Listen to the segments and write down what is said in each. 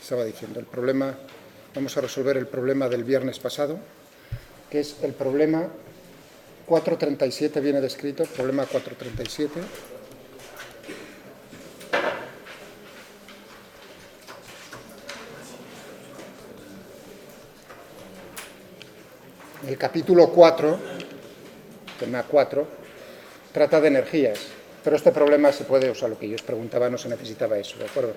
estaba diciendo, el problema, vamos a resolver el problema del viernes pasado, que es el problema 437, viene descrito, problema 437. El capítulo 4, tema 4, trata de energías, pero este problema se puede, o sea, lo que yo os preguntaba no se necesitaba eso, ¿de acuerdo?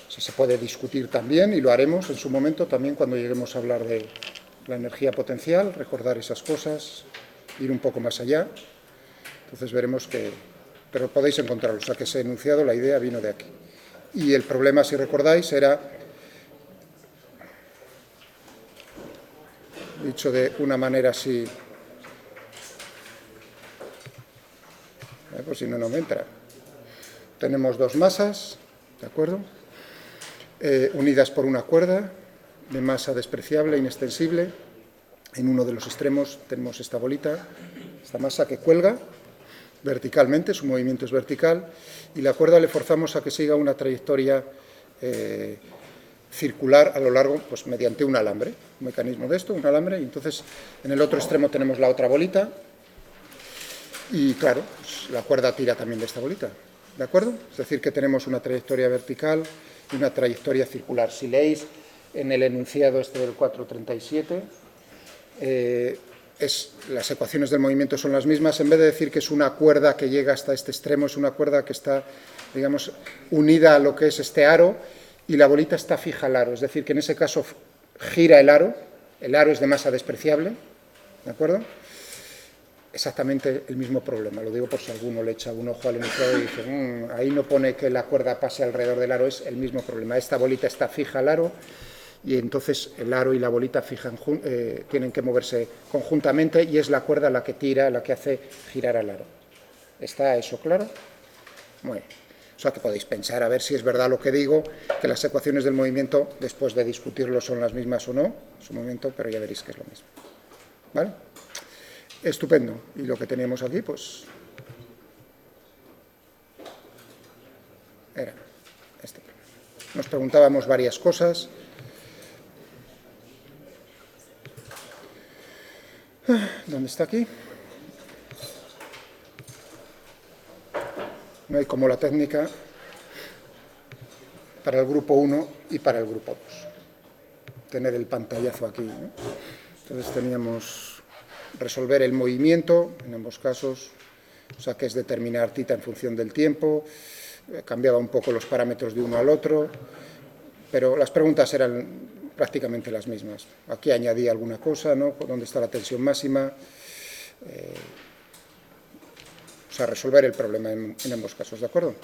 O sea, se puede discutir también, y lo haremos en su momento, también cuando lleguemos a hablar de la energía potencial, recordar esas cosas, ir un poco más allá. Entonces veremos que, pero podéis encontrarlo, o sea, que ese enunciado, la idea vino de aquí. Y el problema, si recordáis, era, dicho de una manera así, pues si no, no me entra. Tenemos dos masas, ¿de acuerdo? Unidas por una cuerda de masa despreciable, inextensible. En uno de los extremos tenemos esta bolita, esta masa que cuelga verticalmente, su movimiento es vertical, y la cuerda le forzamos a que siga una trayectoria circular a lo largo, pues mediante un alambre, un mecanismo de esto, un alambre, y entonces en el otro extremo tenemos la otra bolita, y claro, pues la cuerda tira también de esta bolita, ¿de acuerdo? Es decir, que tenemos una trayectoria vertical y una trayectoria circular. Si leéis en el enunciado este del 437, las ecuaciones del movimiento son las mismas. En vez de decir que es una cuerda que llega hasta este extremo, es una cuerda que está, digamos, unida a lo que es este aro, y la bolita está fija al aro. Es decir, que en ese caso gira el aro es de masa despreciable, ¿de acuerdo? Exactamente el mismo problema, lo digo por si alguno le echa un ojo al enunciado y dice, ahí no pone que la cuerda pase alrededor del aro, es el mismo problema. Esta bolita está fija al aro, y entonces el aro y la bolita tienen que moverse conjuntamente, y es la cuerda la que tira, la que hace girar al aro. ¿Está eso claro? Bueno, o sea que podéis pensar a ver si es verdad lo que digo, que las ecuaciones del movimiento, después de discutirlo, son las mismas o no, su momento, pero ya veréis que es lo mismo. ¿Vale? Estupendo. Y lo que teníamos aquí, pues, era este. Nos preguntábamos varias cosas. ¿Dónde está aquí? No hay como la técnica para el grupo 1 y para el grupo 2. Tener el pantallazo aquí, ¿no? Entonces teníamos resolver el movimiento, en ambos casos, o sea, que es determinar θ en función del tiempo. Cambiaba un poco los parámetros de uno al otro, pero las preguntas eran prácticamente las mismas. Aquí añadí alguna cosa, ¿no? ¿Dónde está la tensión máxima? O sea, resolver el problema en ambos casos, ¿de acuerdo?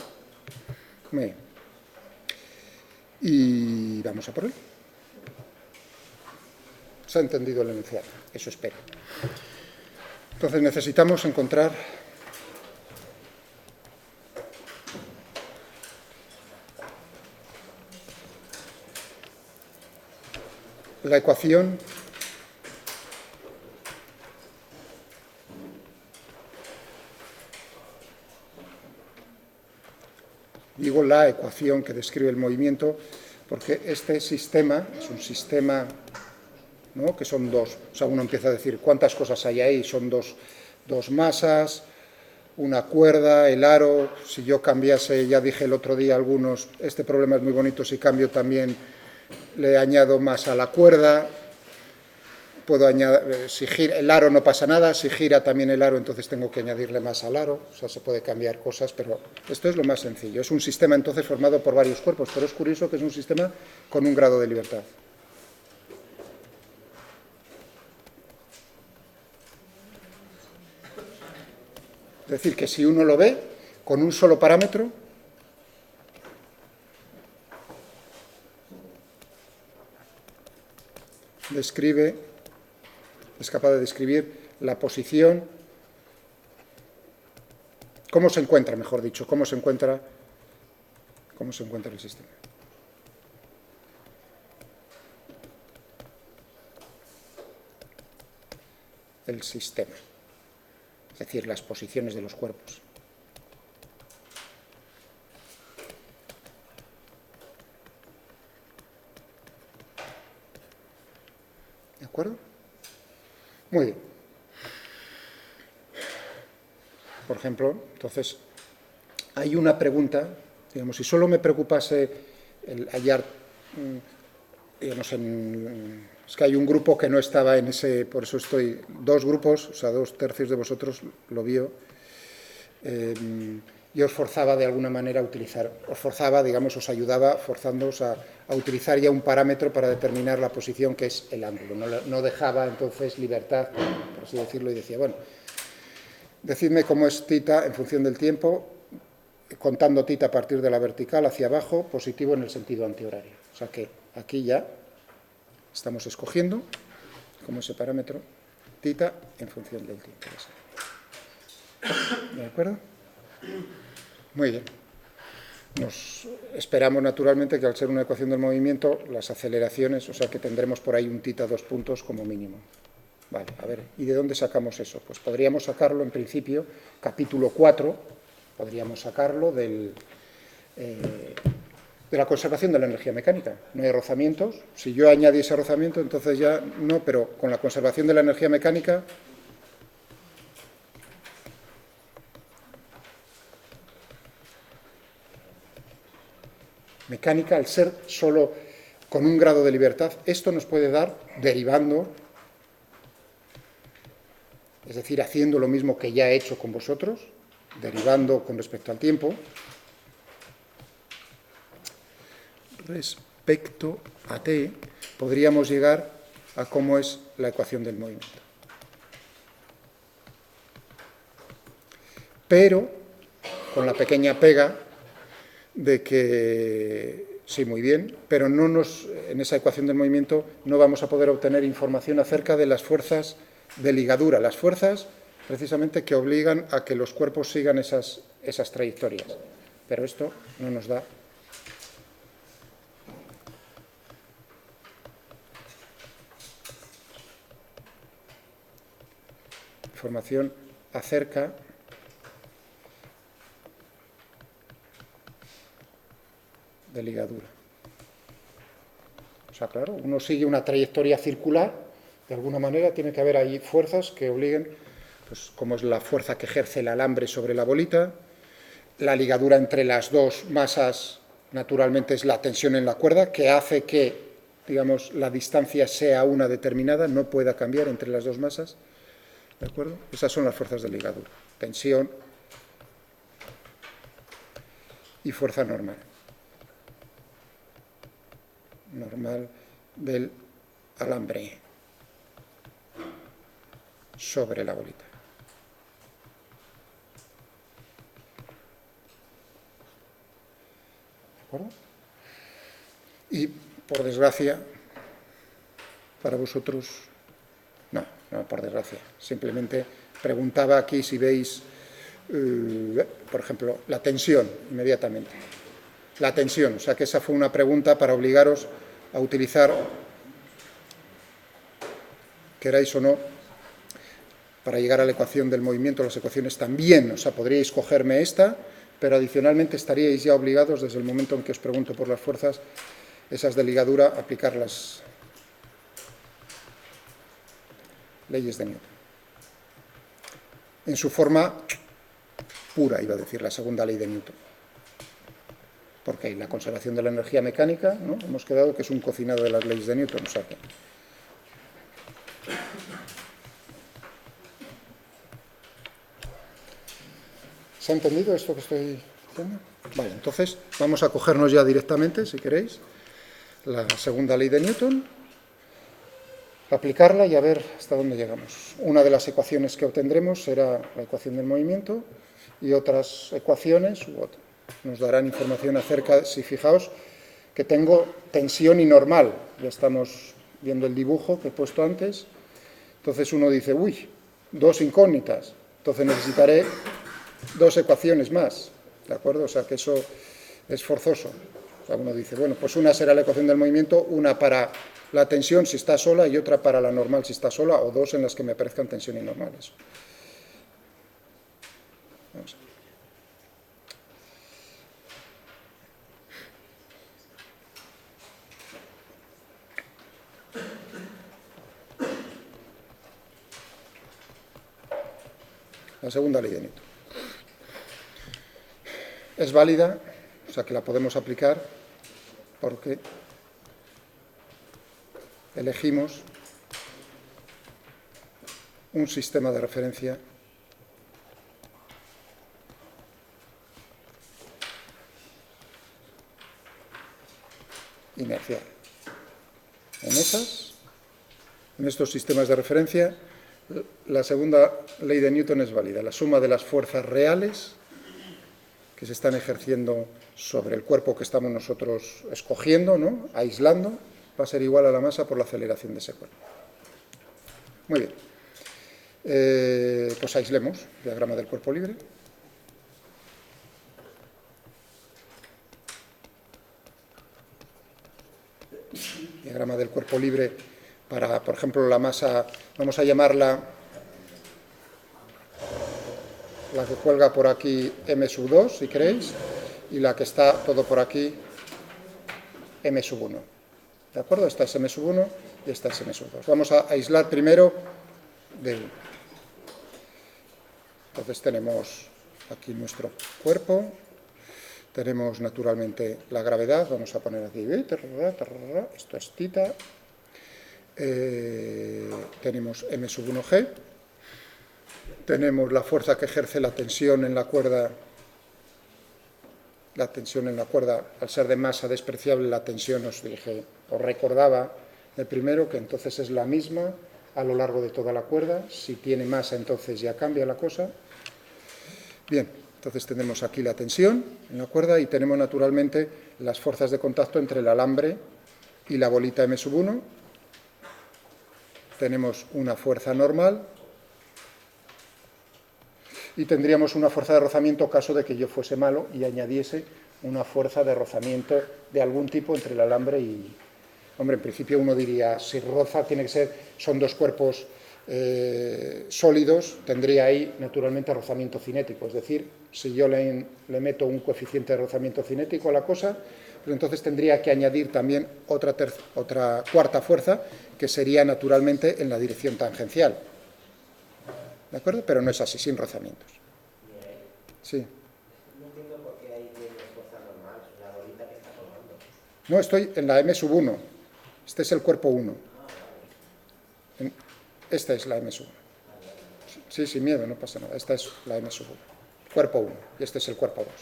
Muy bien. Y vamos a por él. ¿Se ha entendido el enunciado? Eso espero. Entonces necesitamos encontrar la ecuación digo la ecuación que describe el movimiento, porque este sistema es un sistema, ¿no?, que son dos. O sea, uno empieza a decir cuántas cosas hay ahí, son dos masas, una cuerda, el aro. Si yo cambiase, ya dije el otro día algunos, este problema es muy bonito, si cambio también le añado más a la cuerda, puedo añadir, si gira el aro no pasa nada, si gira también el aro entonces tengo que añadirle más al aro, o sea, se puede cambiar cosas, pero esto es lo más sencillo. Es un sistema entonces formado por varios cuerpos, pero es curioso que es un sistema con un grado de libertad. Es decir, que si uno lo ve con un solo parámetro, es capaz de describir la posición, cómo se encuentra, mejor dicho, cómo se encuentra el sistema. El sistema, es decir, las posiciones de los cuerpos. acuerdo? Muy bien. Por ejemplo, entonces, hay una pregunta, digamos, si solo me preocupase el hallar, digamos, es que hay un grupo que no estaba en ese, por eso estoy, dos grupos, o sea, 2/3 de vosotros lo vio, y os forzaba de alguna manera a utilizar, os forzaba, digamos, os ayudaba forzándoos a utilizar ya un parámetro para determinar la posición que es el ángulo, no dejaba entonces libertad, por así decirlo, y decía, bueno, decidme cómo es θ en función del tiempo, contando θ a partir de la vertical hacia abajo, positivo en el sentido antihorario. O sea que aquí ya estamos escogiendo como ese parámetro θ en función del tiempo. ¿De acuerdo? Muy bien. Nos esperamos naturalmente que al ser una ecuación del movimiento, las aceleraciones, o sea que tendremos por ahí un θ 2 puntos como mínimo. Vale, a ver, ¿y de dónde sacamos eso? Pues podríamos sacarlo, en principio, capítulo 4, podríamos sacarlo de la conservación de la energía mecánica. No hay rozamientos. Si yo añadiese rozamiento, entonces ya no, pero con la conservación de la energía mecánica, al ser solo con un grado de libertad, esto nos puede dar derivando, es decir, haciendo lo mismo que ya he hecho con vosotros, derivando con respecto al tiempo, respecto a t, podríamos llegar a cómo es la ecuación del movimiento. Pero, con la pequeña pega de que, sí, muy bien, pero en esa ecuación del movimiento no vamos a poder obtener información acerca de las fuerzas de ligadura, las fuerzas precisamente que obligan a que los cuerpos sigan esas trayectorias. Pero esto no nos da información acerca de ligadura. O sea, claro, uno sigue una trayectoria circular, de alguna manera tiene que haber ahí fuerzas que obliguen, pues como es la fuerza que ejerce el alambre sobre la bolita, la ligadura entre las dos masas, naturalmente es la tensión en la cuerda, que hace que, digamos, la distancia sea una determinada, no pueda cambiar entre las dos masas, ¿de acuerdo? Esas son las fuerzas de ligadura, tensión y fuerza normal del alambre sobre la bolita. ¿De acuerdo? Y, por desgracia, para vosotros, no, por desgracia, simplemente preguntaba aquí si veis, por ejemplo, la tensión, inmediatamente. La tensión, o sea que esa fue una pregunta para obligaros a utilizar, queráis o no, para llegar a la ecuación del movimiento, las ecuaciones también, o sea, podríais cogerme esta, pero adicionalmente estaríais ya obligados, desde el momento en que os pregunto por las fuerzas, esas de ligadura, a aplicar las leyes de Newton. En su forma pura, iba a decir, la segunda ley de Newton. Porque la conservación de la energía mecánica, ¿no? Hemos quedado que es un cocinado de las leyes de Newton, o sea que... ¿Se ha entendido esto que estoy diciendo? Vale, entonces vamos a cogernos ya directamente, si queréis, la segunda ley de Newton, aplicarla y a ver hasta dónde llegamos. Una de las ecuaciones que obtendremos será la ecuación del movimiento y otras ecuaciones nos darán información acerca, si fijaos, que tengo tensión y normal. Ya estamos viendo el dibujo que he puesto antes. Entonces uno dice, uy, dos incógnitas. Entonces necesitaré dos ecuaciones más, ¿de acuerdo? O sea que eso es forzoso. O sea, uno dice, bueno, pues una será la ecuación del movimiento, una para la tensión si está sola y otra para la normal si está sola, o dos en las que me aparezcan tensión y normales. Vamos a ver. la segunda ley de Newton. Es válida, o sea que la podemos aplicar porque elegimos un sistema de referencia inercial. En estos sistemas de referencia, la segunda ley de Newton es válida. La suma de las fuerzas reales que se están ejerciendo sobre el cuerpo que estamos nosotros escogiendo, ¿no?, aislando, va a ser igual a la masa por la aceleración de ese cuerpo. Muy bien. Pues aislemos el diagrama del cuerpo libre. Diagrama del cuerpo libre para, por ejemplo, la masa, vamos a llamarla, la que cuelga por aquí M2, si queréis, y la que está todo por aquí M1. ¿De acuerdo? Esta es M1 y esta es M2. Vamos a aislar primero de 1. Entonces tenemos aquí nuestro cuerpo, tenemos naturalmente la gravedad, vamos a poner aquí, esto es θ, tenemos M1G, tenemos la fuerza que ejerce la tensión en la cuerda. La tensión en la cuerda, al ser de masa despreciable, la tensión, os recordaba de primero que entonces es la misma a lo largo de toda la cuerda. Si tiene masa, entonces ya cambia la cosa. Bien, entonces tenemos aquí la tensión en la cuerda y tenemos naturalmente las fuerzas de contacto entre el alambre y la bolita M1. Tenemos una fuerza normal y tendríamos una fuerza de rozamiento caso de que yo fuese malo y añadiese una fuerza de rozamiento de algún tipo entre el alambre y... Hombre, en principio uno diría, si roza tiene que ser, son dos cuerpos sólidos, tendría ahí naturalmente rozamiento cinético, es decir, si yo le meto un coeficiente de rozamiento cinético a la cosa, pues entonces tendría que añadir también otra cuarta fuerza, que sería naturalmente en la dirección tangencial. ¿De acuerdo? Pero no es así, sin rozamientos. Sí. No entiendo por qué ahí tiene fuerza normal, la bolita que está colgando. No, estoy en la M1. Este es el cuerpo 1. Esta es la M1. Sí, sin miedo, no pasa nada. Esta es la M1. Cuerpo 1. Y este es el cuerpo 2.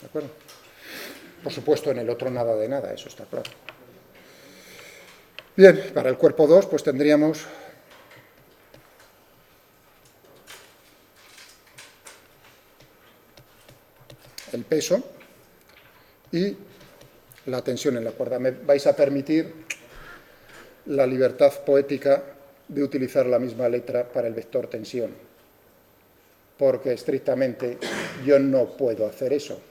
¿De acuerdo? Por supuesto, en el otro nada de nada, eso está claro. Bien, para el cuerpo 2, pues tendríamos... el peso y la tensión en la cuerda. Me vais a permitir la libertad poética de utilizar la misma letra para el vector tensión, porque estrictamente yo no puedo hacer eso.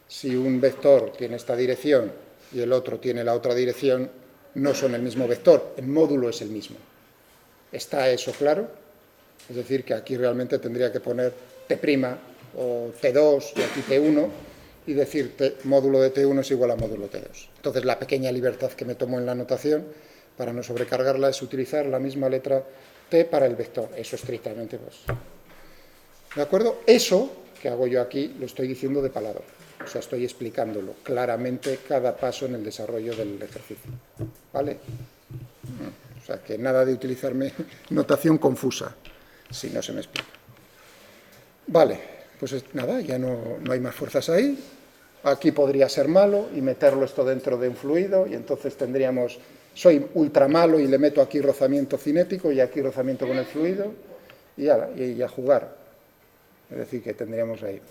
Si un vector tiene esta dirección y el otro tiene la otra dirección, no son el mismo vector, el módulo es el mismo. ¿Está eso claro? Es decir, que aquí realmente tendría que poner T' o T2 y aquí T1 y decir módulo de T1 es igual a módulo T2. Entonces la pequeña libertad que me tomo en la notación para no sobrecargarla es utilizar la misma letra T para el vector. Eso estrictamente, pues. ¿De acuerdo? Eso que hago yo aquí lo estoy diciendo de palabra. O sea, estoy explicándolo claramente cada paso en el desarrollo del ejercicio. ¿Vale? O sea, que nada de utilizarme notación confusa, si no se me explica. Vale, pues nada, ya no hay más fuerzas ahí. Aquí podría ser malo y meterlo esto dentro de un fluido y entonces tendríamos, soy ultra malo y le meto aquí rozamiento cinético y aquí rozamiento con el fluido y a jugar. Es decir, que tendríamos ahí,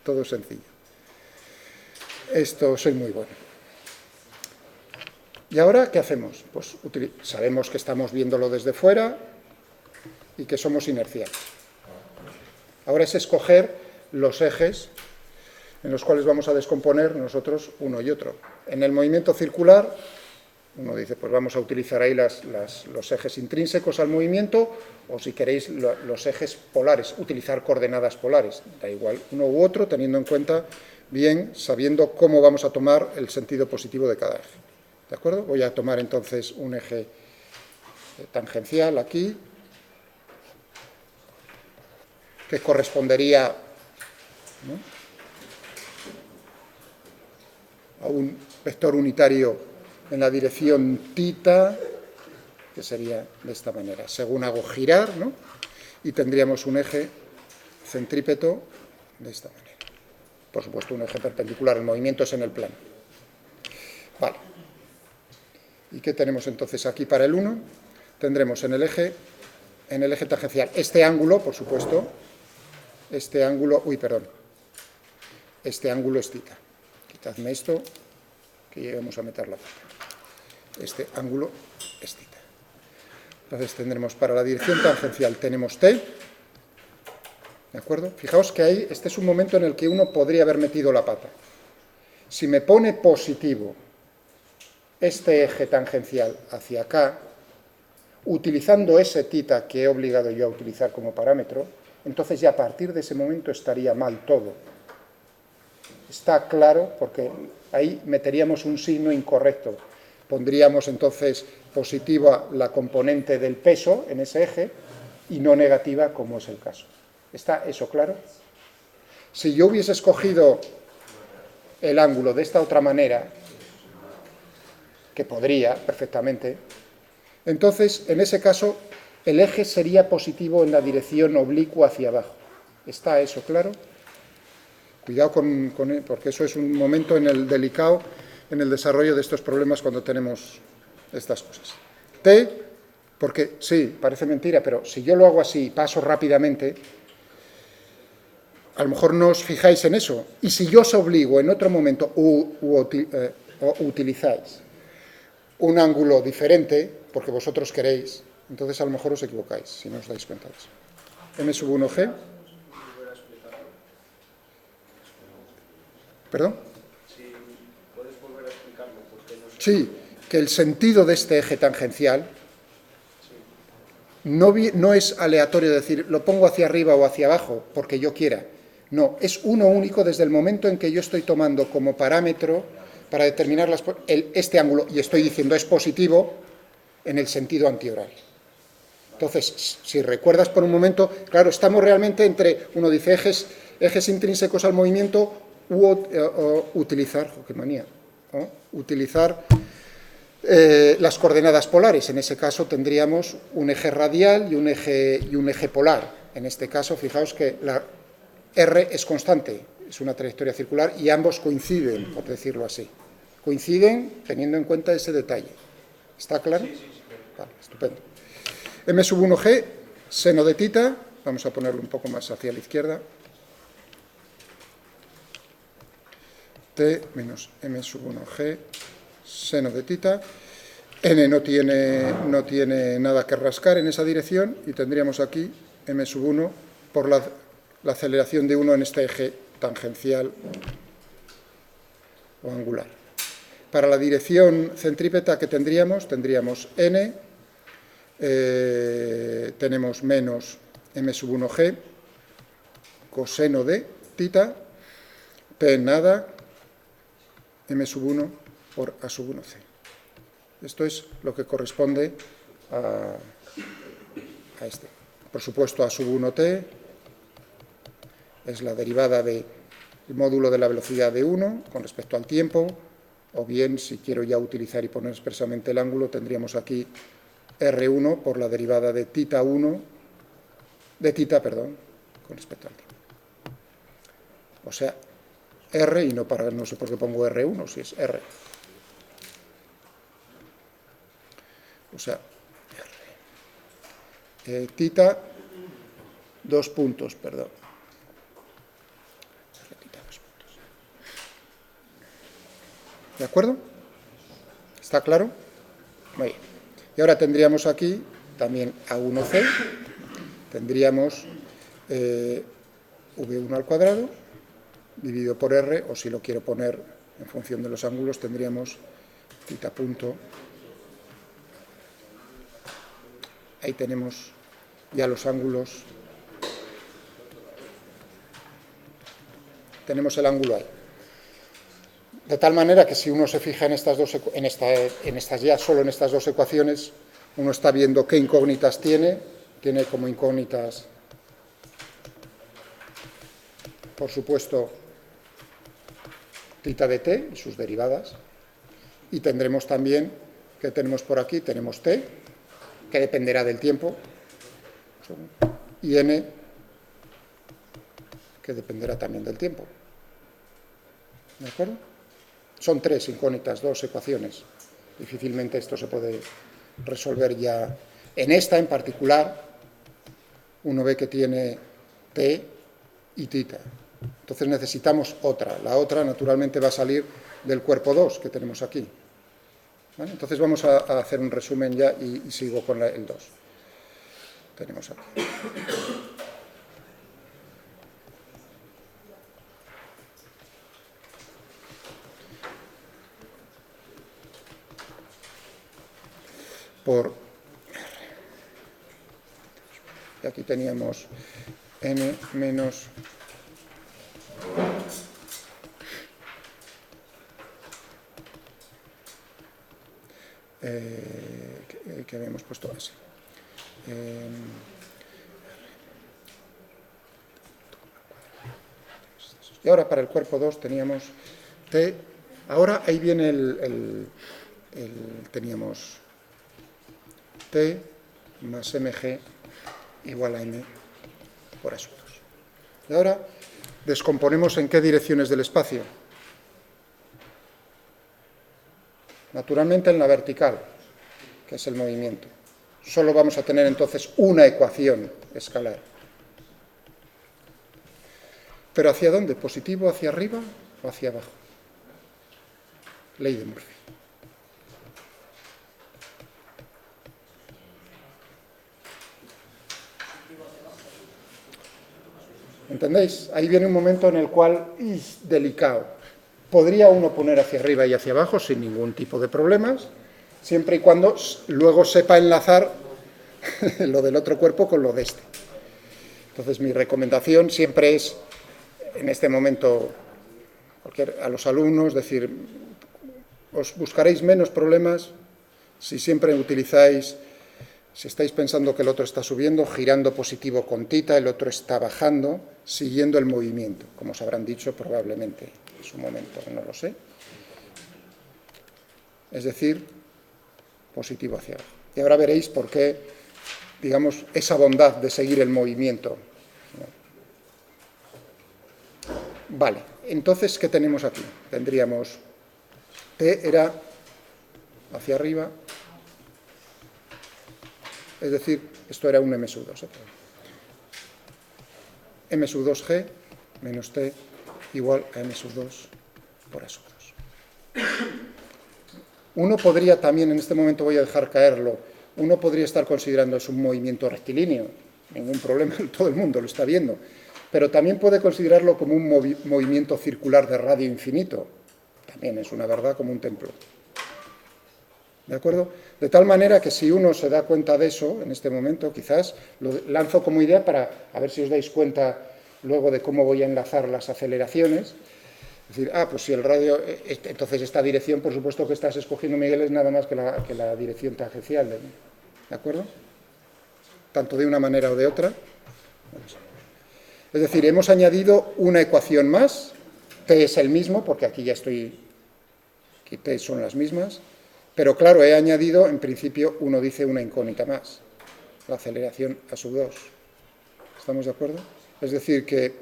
todo sencillo. Esto soy muy bueno. ¿Y ahora qué hacemos? Pues sabemos que estamos viéndolo desde fuera y que somos inerciales. Ahora es escoger los ejes en los cuales vamos a descomponer nosotros uno y otro. En el movimiento circular, uno dice, pues vamos a utilizar ahí los ejes intrínsecos al movimiento, o si queréis los ejes polares, utilizar coordenadas polares. Da igual uno u otro, teniendo en cuenta bien, sabiendo cómo vamos a tomar el sentido positivo de cada eje. ¿De acuerdo? Voy a tomar entonces un eje tangencial aquí, que correspondería, ¿no?, a un vector unitario en la dirección θ, que sería de esta manera. Según hago girar, ¿no?, y tendríamos un eje centrípeto de esta manera. Por supuesto, un eje perpendicular, el movimiento es en el plano. Vale. ¿Y qué tenemos entonces aquí para el 1? Tendremos en el eje tangencial este ángulo, por supuesto, este ángulo es θ. Quitadme esto, que lleguemos a meter la pata. Este ángulo es θ. Entonces tendremos para la dirección tangencial, tenemos t, ¿de acuerdo? Fijaos que ahí, este es un momento en el que uno podría haber metido la pata. Si me pone positivo este eje tangencial hacia acá, utilizando ese θ que he obligado yo a utilizar como parámetro, entonces ya a partir de ese momento estaría mal todo. Está claro, porque ahí meteríamos un signo incorrecto. Pondríamos entonces positiva la componente del peso en ese eje y no negativa, como es el caso. ¿Está eso claro? Si yo hubiese escogido el ángulo de esta otra manera, que podría perfectamente, entonces en ese caso el eje sería positivo en la dirección oblicua hacia abajo. ¿Está eso claro? Cuidado porque eso es un momento en el delicado en el desarrollo de estos problemas cuando tenemos estas cosas. T, porque sí, parece mentira, pero si yo lo hago así y paso rápidamente, a lo mejor no os fijáis en eso. Y si yo os obligo en otro momento o utilizáis un ángulo diferente, porque vosotros queréis, entonces a lo mejor os equivocáis, si no os dais cuenta de eso. M1G. ¿Perdón? ¿Puedes volver a explicarlo? Sí, que el sentido de este eje tangencial no es aleatorio, decir, lo pongo hacia arriba o hacia abajo, porque yo quiera. No, es uno único desde el momento en que yo estoy tomando como parámetro para determinar este ángulo, y estoy diciendo es positivo en el sentido antioral. Entonces, si recuerdas por un momento, claro, estamos realmente entre, uno dice ejes intrínsecos al movimiento, utilizar las coordenadas polares. En ese caso tendríamos un eje radial y un eje polar. En este caso, fijaos que la R es constante, es una trayectoria circular y ambos coinciden, por decirlo así. Coinciden teniendo en cuenta ese detalle. ¿Está claro? Sí. Vale, estupendo. M1G, seno de θ, vamos a ponerlo un poco más hacia la izquierda. T menos M1G, seno de θ. N no tiene nada que rascar en esa dirección y tendríamos aquí M1 por la aceleración de 1 en este eje tangencial o angular. Para la dirección centrípeta que tendríamos N, tenemos menos M1G, coseno de θ, P nada, M1 por A1C. Esto es lo que corresponde a este. Por supuesto, A1T es la derivada del módulo de la velocidad de 1 con respecto al tiempo, o bien, si quiero ya utilizar y poner expresamente el ángulo, tendríamos aquí R1 por la derivada de θ, con respecto al tiempo. O sea, R, y no sé por qué pongo R1, si es R. O sea, R. Θ, 2 puntos, perdón. ¿De acuerdo? ¿Está claro? Muy bien. Y ahora tendríamos aquí también A1C, tendríamos V1 al cuadrado, dividido por R, o si lo quiero poner en función de los ángulos, tendríamos θ punto. Ahí tenemos ya los ángulos. Tenemos el ángulo ahí. De tal manera que si uno se fija en estas dos, solo en estas dos ecuaciones, uno está viendo qué incógnitas tiene como incógnitas por supuesto, θ de t y sus derivadas. Y tendremos también, ¿qué tenemos por aquí? Tenemos t, que dependerá del tiempo, y n, que dependerá también del tiempo. ¿De acuerdo? Son tres incógnitas, dos ecuaciones. Difícilmente esto se puede resolver ya. En esta en particular, uno ve que tiene t y θ. Entonces necesitamos otra. La otra, naturalmente, va a salir del cuerpo 2 que tenemos aquí. ¿Vale? Entonces vamos a hacer un resumen ya y sigo con el 2. Tenemos aquí. Y aquí teníamos n menos que habíamos puesto así. Y ahora para el cuerpo 2 teníamos t. Ahora ahí viene teníamos t más mg igual a m por A sub 2. Y ahora descomponemos en qué direcciones del espacio. Naturalmente en la vertical, que es el movimiento. Solo vamos a tener entonces una ecuación escalar. ¿Pero hacia dónde? ¿Positivo hacia arriba o hacia abajo? Ley de Murphy. ¿Entendéis? Ahí viene un momento en el cual es delicado. Podría uno poner hacia arriba y hacia abajo sin ningún tipo de problemas, siempre y cuando luego sepa enlazar lo del otro cuerpo con lo de este. Entonces mi recomendación siempre es, en este momento, a los alumnos, decir, os buscaréis menos problemas si siempre utilizáis, si estáis pensando que el otro está subiendo, girando positivo con θ, el otro está bajando, siguiendo el movimiento, como os habrán dicho probablemente en su momento, no lo sé. Es decir, positivo hacia abajo. Y ahora veréis por qué, digamos, esa bondad de seguir el movimiento. Vale, entonces, ¿qué tenemos aquí? Tendríamos t era hacia arriba, es decir, esto era un m sub 2. M sub 2g menos t igual a m sub 2 por A sub 2. Uno podría también, en este momento voy a dejar caerlo, uno podría estar considerando es un movimiento rectilíneo, ningún problema, todo el mundo lo está viendo, pero también puede considerarlo como un movimiento circular de radio infinito, también es una verdad como un templo. ¿De acuerdo? De tal manera que si uno se da cuenta de eso, en este momento, quizás lo lanzo como idea para a ver si os dais cuenta luego de cómo voy a enlazar las aceleraciones. Es decir, pues si el radio, entonces esta dirección, por supuesto que estás escogiendo, Miguel, es nada más que la dirección tangencial. ¿De acuerdo? Tanto de una manera o de otra. Es decir, hemos añadido una ecuación más, t es el mismo, porque aquí ya estoy, aquí t son las mismas. Pero claro, he añadido, en principio, uno dice una incógnita más, la aceleración A sub 2. ¿Estamos de acuerdo? Es decir, que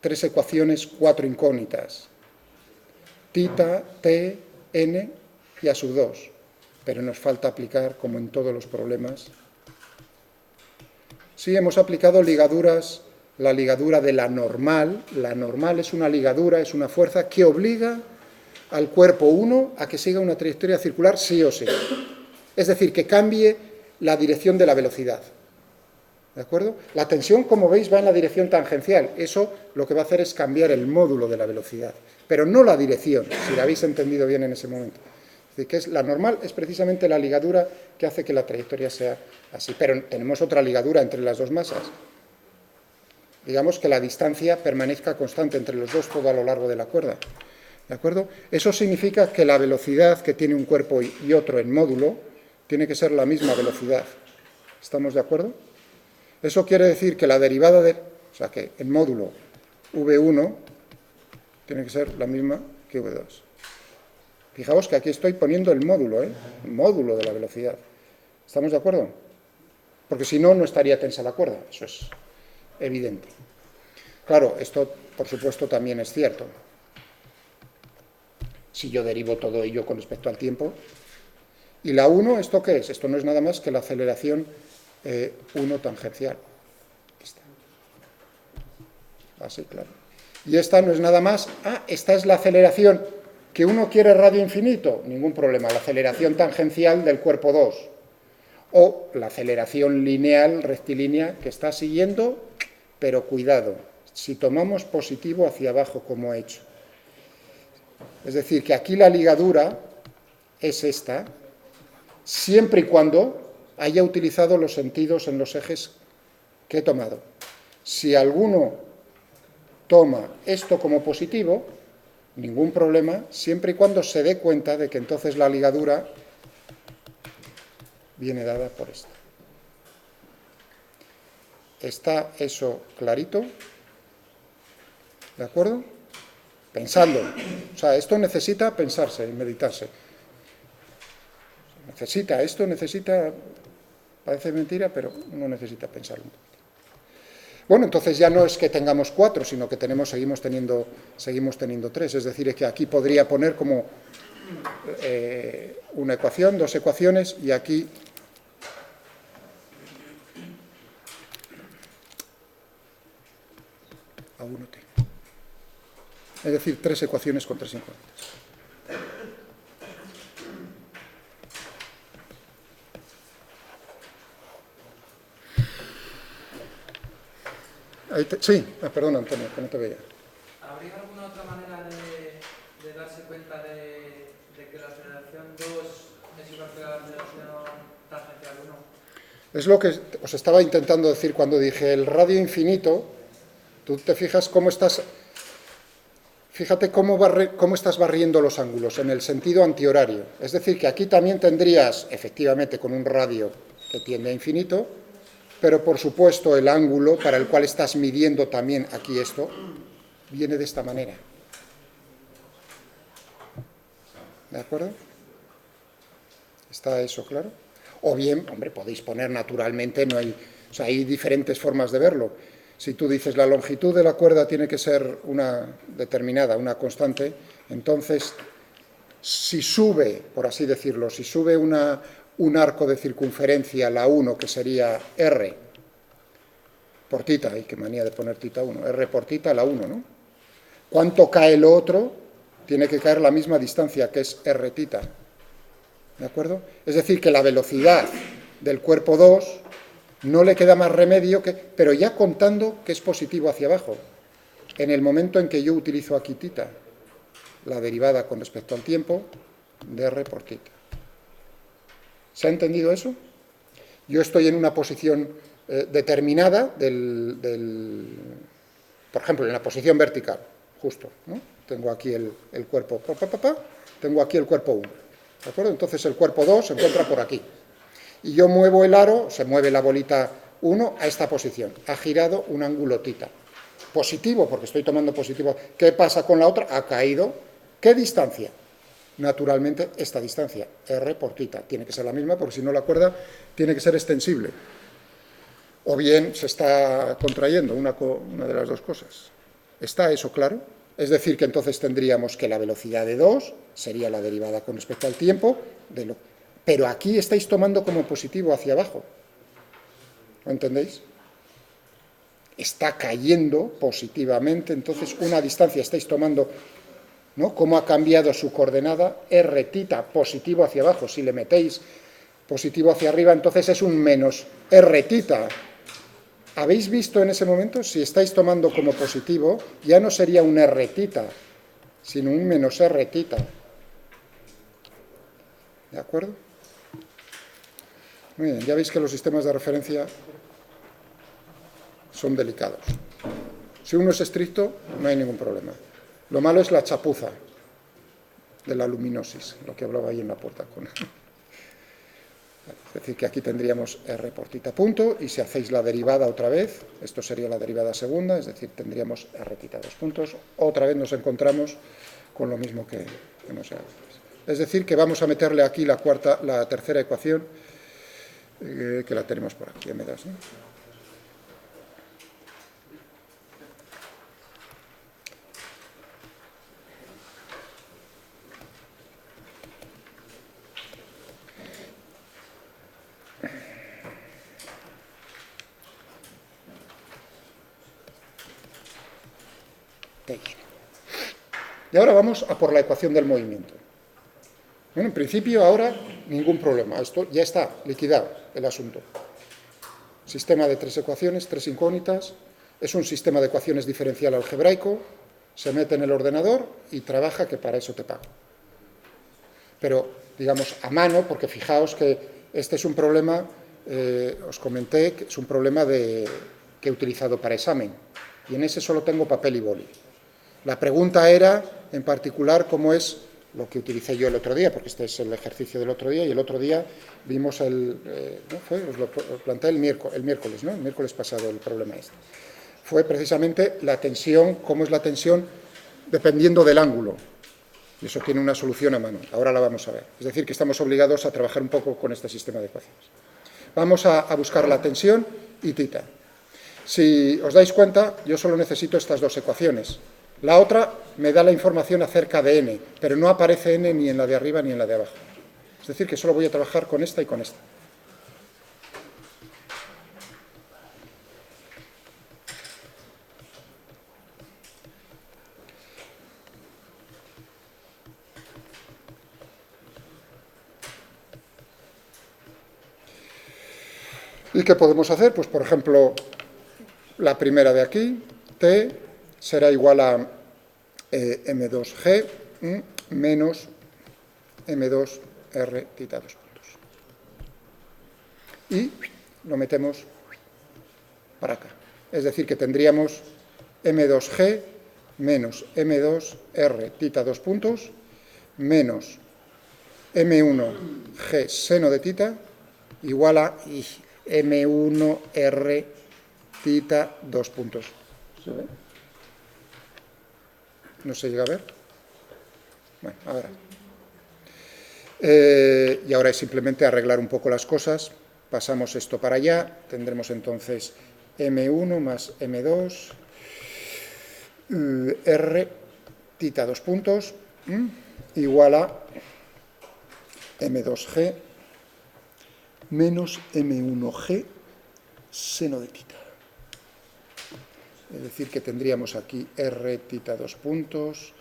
tres ecuaciones, cuatro incógnitas. θ, t, n y A sub 2. Pero nos falta aplicar, como en todos los problemas. Sí, hemos aplicado ligaduras, la ligadura de la normal. La normal es una ligadura, es una fuerza que obliga al cuerpo 1 a que siga una trayectoria circular sí o sí. Es decir, que cambie la dirección de la velocidad. ¿De acuerdo? La tensión, como veis, va en la dirección tangencial. Eso lo que va a hacer es cambiar el módulo de la velocidad, pero no la dirección, si la habéis entendido bien en ese momento. Es decir, que la normal es precisamente la ligadura que hace que la trayectoria sea así. Pero tenemos otra ligadura entre las dos masas. Digamos que la distancia permanezca constante entre los dos todo a lo largo de la cuerda. ¿De acuerdo? Eso significa que la velocidad que tiene un cuerpo y otro en módulo tiene que ser la misma velocidad. ¿Estamos de acuerdo? Eso quiere decir que la derivada de... O sea, que el módulo V1 tiene que ser la misma que V2. Fijaos que aquí estoy poniendo el módulo, el módulo de la velocidad. ¿Estamos de acuerdo? Porque si no, no estaría tensa la cuerda. Eso es evidente. Claro, esto, por supuesto, también es cierto. Si yo derivo todo ello con respecto al tiempo. ¿Y la 1, esto qué es? Esto no es nada más que la aceleración 1 tangencial. Esta. Así, claro. Y esta no es nada más... esta es la aceleración que uno quiere radio infinito. Ningún problema. La aceleración tangencial del cuerpo 2. O la aceleración lineal, rectilínea, que está siguiendo, pero cuidado, si tomamos positivo hacia abajo como he hecho. Es decir, que aquí la ligadura es esta, siempre y cuando haya utilizado los sentidos en los ejes que he tomado. Si alguno toma esto como positivo, ningún problema, siempre y cuando se dé cuenta de que entonces la ligadura viene dada por esto. ¿Está eso clarito? ¿De acuerdo? Pensadlo. O sea, esto necesita pensarse y meditarse. Esto necesita, parece mentira, pero uno necesita pensarlo un poquito. Bueno, entonces ya no es que tengamos 4, sino que seguimos teniendo 3. Es decir, es que aquí podría poner como una ecuación, 2 ecuaciones, y aquí a 1t. Es decir, 3 ecuaciones con 3 incógnitas. Sí, perdona, Antonio, que no te veía. ¿Habría alguna otra manera de darse cuenta de que la aceleración 2 es igual que la aceleración tangencial 1? Es lo que os estaba intentando decir cuando dije el radio infinito. Tú te fijas cómo estás... Fíjate cómo estás barriendo los ángulos en el sentido antihorario. Es decir, que aquí también tendrías, efectivamente, con un radio que tiende a infinito, pero por supuesto el ángulo para el cual estás midiendo también aquí esto, viene de esta manera. ¿De acuerdo? ¿Está eso claro? O bien, hombre, podéis poner naturalmente, o sea, hay diferentes formas de verlo. Si tú dices la longitud de la cuerda tiene que ser una determinada, una constante, entonces si sube, por así decirlo, si sube un arco de circunferencia, la 1, que sería R por tita, y qué manía de poner tita 1, R por tita, la 1, ¿no? ¿Cuánto cae lo otro? Tiene que caer la misma distancia, que es R tita. ¿De acuerdo? Es decir, que la velocidad del cuerpo 2 no le queda más remedio que... Pero ya contando que es positivo hacia abajo. En el momento en que yo utilizo aquí tita, la derivada con respecto al tiempo de R por tita. ¿Se ha entendido eso? Yo estoy en una posición determinada por ejemplo, en la posición vertical, justo, ¿no? Tengo aquí el cuerpo, tengo aquí el cuerpo 1, ¿de acuerdo? Entonces el cuerpo 2 se encuentra por aquí. Y yo muevo el aro, se mueve la bolita 1 a esta posición. Ha girado un ángulo tita. Positivo, porque estoy tomando positivo. ¿Qué pasa con la otra? Ha caído. ¿Qué distancia? Naturalmente, esta distancia, R por tita. Tiene que ser la misma, porque si no la cuerda tiene que ser extensible. O bien se está contrayendo, una de las dos cosas. ¿Está eso claro? Es decir, que entonces tendríamos que la velocidad de 2 sería la derivada con respecto al tiempo de lo... Pero aquí estáis tomando como positivo hacia abajo. ¿Lo entendéis? Está cayendo positivamente, entonces una distancia estáis tomando, ¿no? ¿Cómo ha cambiado su coordenada? R tita, positivo hacia abajo. Si le metéis positivo hacia arriba, entonces es un menos R tita. ¿Habéis visto en ese momento? Si estáis tomando como positivo, ya no sería un R tita, sino un menos R tita. ¿De acuerdo? Muy bien, ya veis que los sistemas de referencia son delicados. Si uno es estricto, no hay ningún problema. Lo malo es la chapuza de la luminosis, lo que hablaba ahí en la puerta. Es decir, que aquí tendríamos r por θ punto, y si hacéis la derivada otra vez, esto sería la derivada segunda, es decir, tendríamos r θ 2 puntos, otra vez nos encontramos con lo mismo que hemos hecho antes. Es decir, que vamos a meterle aquí la tercera ecuación, que la tenemos por aquí, m2, ¿no? Y ahora vamos a por la ecuación del movimiento. Bueno, en principio ahora ningún problema, esto ya está liquidado el asunto. Sistema de tres ecuaciones, tres incógnitas, es un sistema de ecuaciones diferencial algebraico, se mete en el ordenador y trabaja, que para eso te pago. Pero, digamos, a mano, porque fijaos que este es un problema, os comenté, que es un problema que he utilizado para examen, y en ese solo tengo papel y boli. La pregunta era, en particular, cómo es lo que utilicé yo el otro día, porque este es el ejercicio del otro día, y el otro día vimos os lo planteé el miércoles, ¿no? El miércoles pasado el problema este. Fue precisamente la tensión, cómo es la tensión dependiendo del ángulo. Y eso tiene una solución a mano. Ahora la vamos a ver. Es decir, que estamos obligados a trabajar un poco con este sistema de ecuaciones. Vamos a buscar la tensión y θ. Si os dais cuenta, yo solo necesito estas dos ecuaciones. La otra me da la información acerca de n, pero no aparece n ni en la de arriba ni en la de abajo. Es decir, que solo voy a trabajar con esta y con esta. ¿Y qué podemos hacer? Pues, por ejemplo, la primera de aquí, t, será igual a m2g menos m2r θ 2 puntos. Y lo metemos para acá. Es decir, que tendríamos m2g menos m2r θ 2 puntos menos m1g seno de θ igual a m1r θ 2 puntos. ¿Se ve? ¿No se llega a ver? Bueno, ahora. Y ahora es simplemente arreglar un poco las cosas. Pasamos esto para allá. Tendremos entonces m1 más m2 r θ 2 puntos igual a m2g menos m1g seno de θ. Es decir, que tendríamos aquí r θ 2 puntos,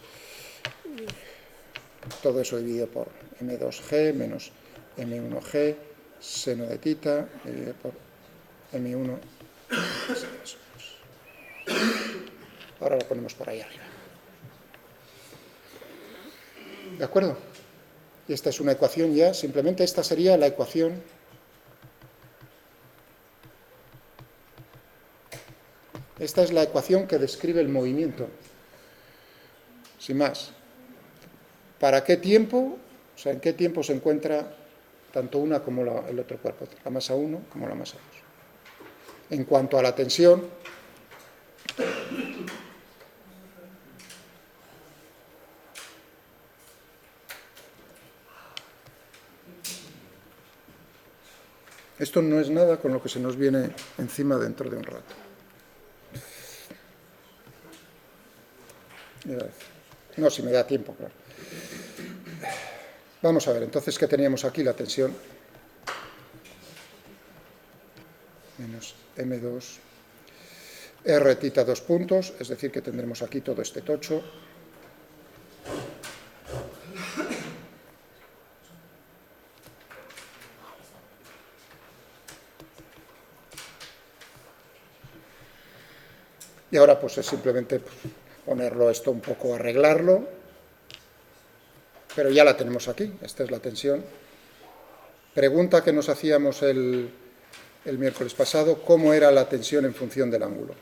todo eso dividido por m2g menos m1g seno de θ, dividido por m1. Ahora lo ponemos por ahí arriba. ¿De acuerdo? Y esta es una ecuación ya, simplemente esta sería la ecuación Esta es la ecuación que describe el movimiento. Sin más. ¿Para qué tiempo? O sea, ¿en qué tiempo se encuentra tanto una como el otro cuerpo? La masa 1 como la masa 2. En cuanto a la tensión, esto no es nada con lo que se nos viene encima dentro de un rato. No, si me da tiempo, claro. Vamos a ver, entonces, ¿qué teníamos aquí? La tensión menos m2 r θ 2 puntos, es decir, que tendremos aquí todo este tocho. Y ahora pues es simplemente ponerlo esto un poco, arreglarlo, pero ya la tenemos aquí, esta es la tensión. Pregunta que nos hacíamos el miércoles pasado, ¿cómo era la tensión en función del ángulo?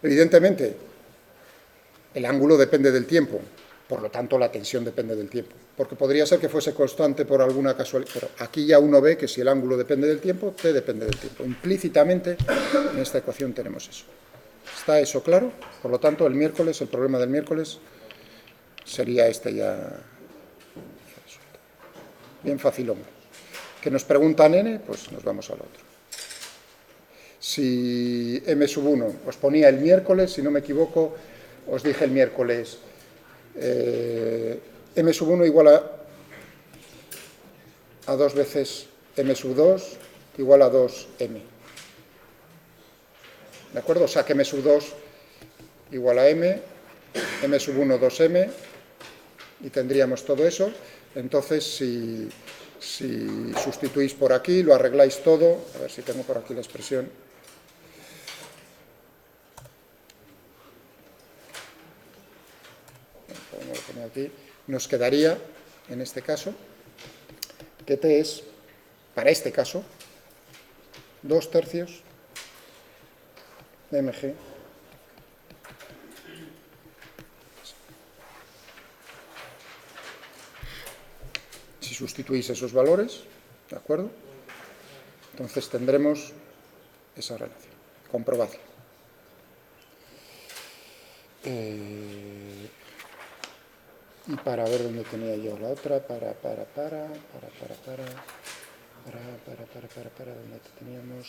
Evidentemente, el ángulo depende del tiempo, Por lo tanto, la tensión depende del tiempo. Porque podría ser que fuese constante por alguna casualidad, pero aquí ya uno ve que si el ángulo depende del tiempo, t depende del tiempo. Implícitamente, en esta ecuación tenemos eso. ¿Está eso claro? Por lo tanto, el problema del miércoles, sería este ya. Bien facilón. ¿Que nos preguntan n? Pues nos vamos al otro. Si m1 os ponía el miércoles, si no me equivoco, os dije el miércoles, m1 igual a 2 veces m2 igual a 2m. ¿De acuerdo? O sea que m2 igual a m, m1 2m, y tendríamos todo eso. Entonces, si sustituís por aquí, lo arregláis todo, a ver si tengo por aquí la expresión. Aquí, nos quedaría, en este caso, que t es, para este caso, 2/3 de mg si sustituís esos valores, ¿de acuerdo? Entonces tendremos esa relación. Comprobadlo. Y para ver dónde tenía yo la otra, ¿dónde teníamos?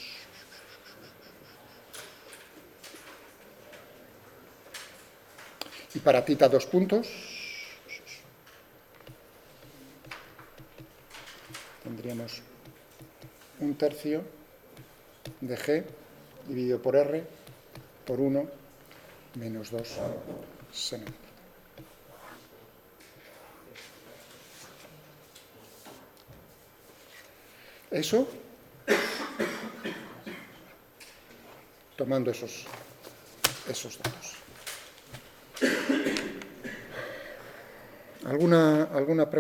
Y para θ 2 puntos, tendríamos 1/3 de g dividido por r por 1 menos 2 seno. Eso, tomando esos datos. ¿Alguna pregunta?